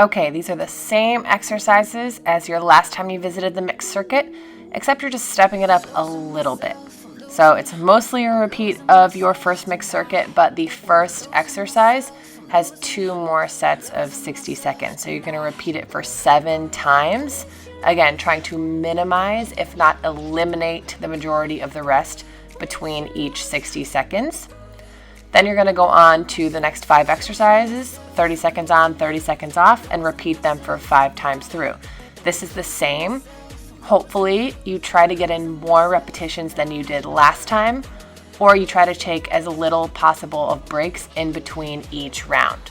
Okay, these are the same exercises as your last time you visited the mixed circuit, except you're just stepping it up a little bit. So it's mostly a repeat of your first mixed circuit, but the first exercise has 2 more sets of 60 seconds. So you're going to repeat it for 7 times. Again, trying to minimize, if not eliminate, the majority of the rest between each 60 seconds. Then you're going to go on to the next 5 exercises, 30 seconds on, 30 seconds off, and repeat them for 5 times through. This is the same. Hopefully, you try to get in more repetitions than you did last time, or you try to take as little possible of breaks in between each round.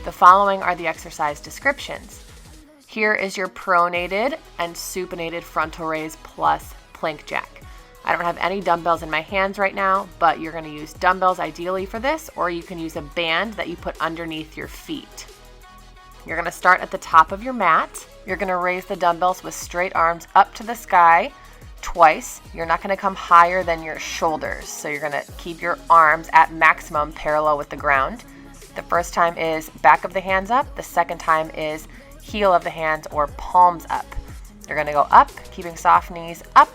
The following are the exercise descriptions. Here is your pronated and supinated frontal raise plus plank jack. I don't have any dumbbells in my hands right now, but you're going to use dumbbells ideally for this, or you can use a band that you put underneath your feet. You're going to start at the top of your mat. You're going to raise the dumbbells with straight arms up to the sky twice. You're not going to come higher than your shoulders, so you're going to keep your arms at maximum parallel with the ground. The first time is back of the hands up. The second time is heel of the hands or palms up. You're going to go up, keeping soft knees up,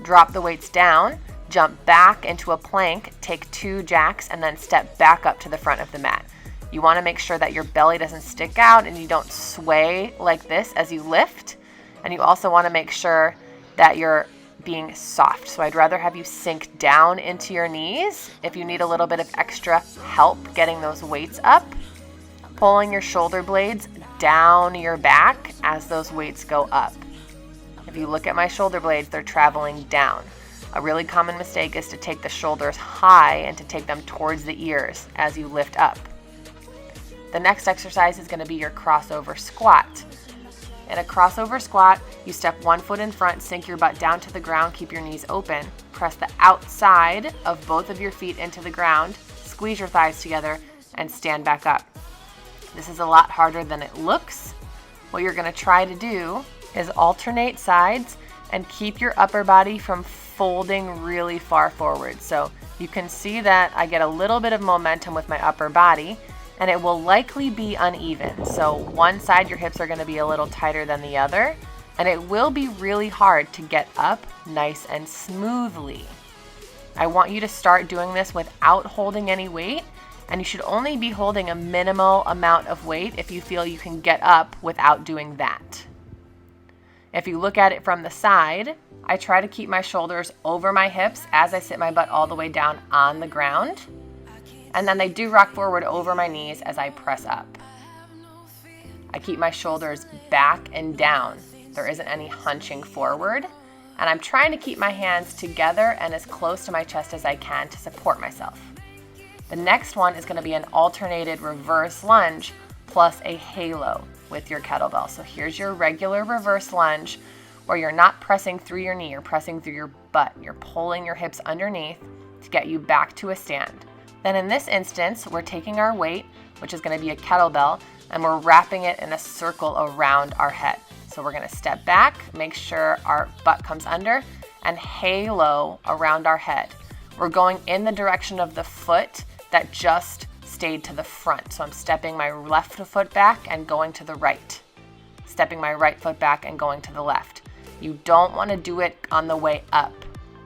drop the weights down, jump back into a plank, take 2 jacks, and then step back up to the front of the mat. You want to make sure that your belly doesn't stick out and you don't sway like this as you lift. And you also want to make sure that you're being soft. So I'd rather have you sink down into your knees. If you need a little bit of extra help getting those weights up, pulling your shoulder blades down your back as those weights go up. If you look at my shoulder blades, they're traveling down. A really common mistake is to take the shoulders high and to take them towards the ears as you lift up. The next exercise is going to be your crossover squat. In a crossover squat, you step 1 foot in front, sink your butt down to the ground, keep your knees open, press the outside of both of your feet into the ground, squeeze your thighs together, and stand back up. This is a lot harder than it looks. What you're going to try to do is alternate sides and keep your upper body from folding really far forward. So you can see that I get a little bit of momentum with my upper body, and it will likely be uneven. So one side, your hips are going to be a little tighter than the other, and it will be really hard to get up nice and smoothly. I want you to start doing this without holding any weight, and you should only be holding a minimal amount of weight if you feel you can get up without doing that. If you look at it from the side, I try to keep my shoulders over my hips as I sit my butt all the way down on the ground. And then they do rock forward over my knees as I press up. I keep my shoulders back and down. There isn't any hunching forward. And I'm trying to keep my hands together and as close to my chest as I can to support myself. The next one is going to be an alternated reverse lunge plus a halo with your kettlebell. So here's your regular reverse lunge where you're not pressing through your knee, you're pressing through your butt. You're pulling your hips underneath to get you back to a stand. Then in this instance, we're taking our weight, which is going to be a kettlebell, and we're wrapping it in a circle around our head. So we're going to step back, make sure our butt comes under, and halo around our head. We're going in the direction of the foot that just stayed to the front. So I'm stepping my left foot back and going to the right. Stepping my right foot back and going to the left. You don't want to do it on the way up.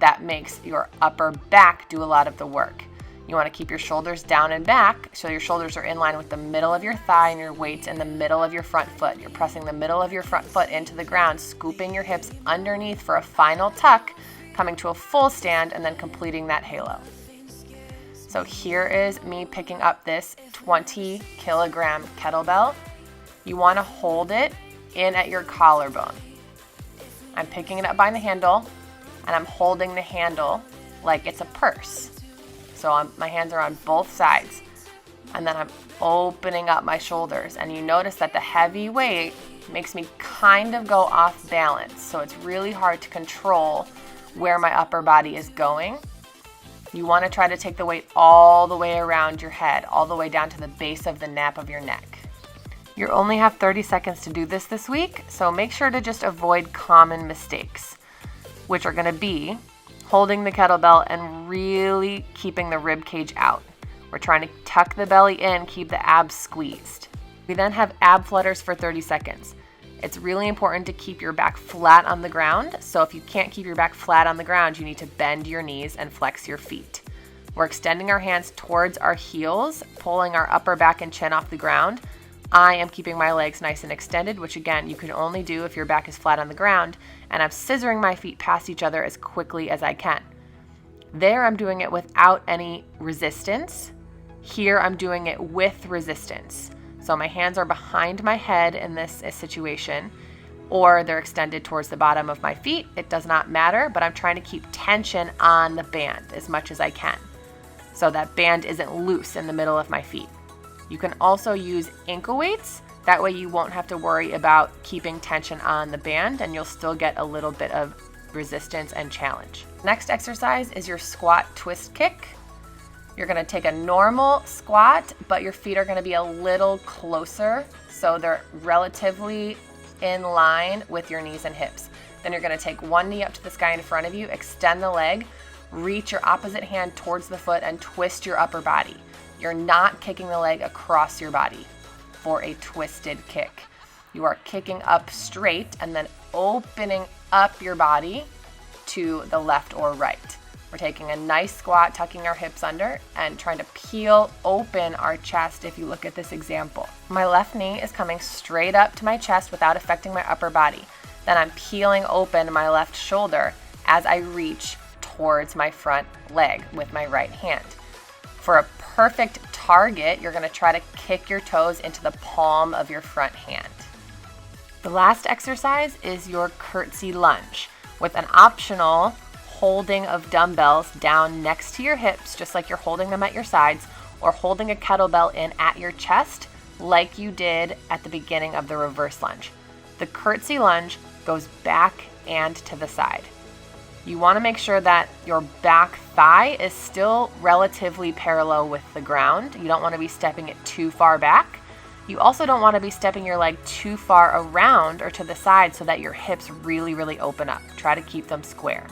That makes your upper back do a lot of the work. You want to keep your shoulders down and back so your shoulders are in line with the middle of your thigh and your weight's in the middle of your front foot. You're pressing the middle of your front foot into the ground, scooping your hips underneath for a final tuck, coming to a full stand, and then completing that halo. So here is me picking up this 20 kilogram kettlebell. You want to hold it in at your collarbone. I'm picking it up by the handle, and I'm holding the handle like it's a purse. So my hands are on both sides, and then I'm opening up my shoulders, and you notice that the heavy weight makes me kind of go off balance. So it's really hard to control where my upper body is going. You want to try to take the weight all the way around your head, all the way down to the base of the nape of your neck. You only have 30 seconds to do this week, so make sure to just avoid common mistakes, which are going to be holding the kettlebell and really keeping the rib cage out. We're trying to tuck the belly in, keep the abs squeezed. We then have ab flutters for 30 seconds. It's really important to keep your back flat on the ground. So if you can't keep your back flat on the ground, you need to bend your knees and flex your feet. We're extending our hands towards our heels, pulling our upper back and chin off the ground. I am keeping my legs nice and extended, which again, you can only do if your back is flat on the ground, and I'm scissoring my feet past each other as quickly as I can. There, I'm doing it without any resistance. Here, I'm doing it with resistance. So my hands are behind my head in this situation, or they're extended towards the bottom of my feet. It does not matter, but I'm trying to keep tension on the band as much as I can, so that band isn't loose in the middle of my feet. You can also use ankle weights. That way you won't have to worry about keeping tension on the band, and you'll still get a little bit of resistance and challenge. Next exercise is your squat twist kick. You're gonna take a normal squat, but your feet are gonna be a little closer, so they're relatively in line with your knees and hips. Then you're gonna take one knee up to the sky in front of you, extend the leg, reach your opposite hand towards the foot, and twist your upper body. You're not kicking the leg across your body for a twisted kick. You are kicking up straight and then opening up your body to the left or right. We're taking a nice squat, tucking our hips under, and trying to peel open our chest if you look at this example. My left knee is coming straight up to my chest without affecting my upper body. Then I'm peeling open my left shoulder as I reach towards my front leg with my right hand. For a perfect target, you're gonna try to kick your toes into the palm of your front hand. The last exercise is your curtsy lunge with an optional holding of dumbbells down next to your hips, just like you're holding them at your sides, or holding a kettlebell in at your chest like you did at the beginning of the reverse lunge. The curtsy lunge goes back and to the side. You want to make sure that your back thigh is still relatively parallel with the ground. You don't want to be stepping it too far back. You also don't want to be stepping your leg too far around or to the side so that your hips really, really open up. Try to keep them square.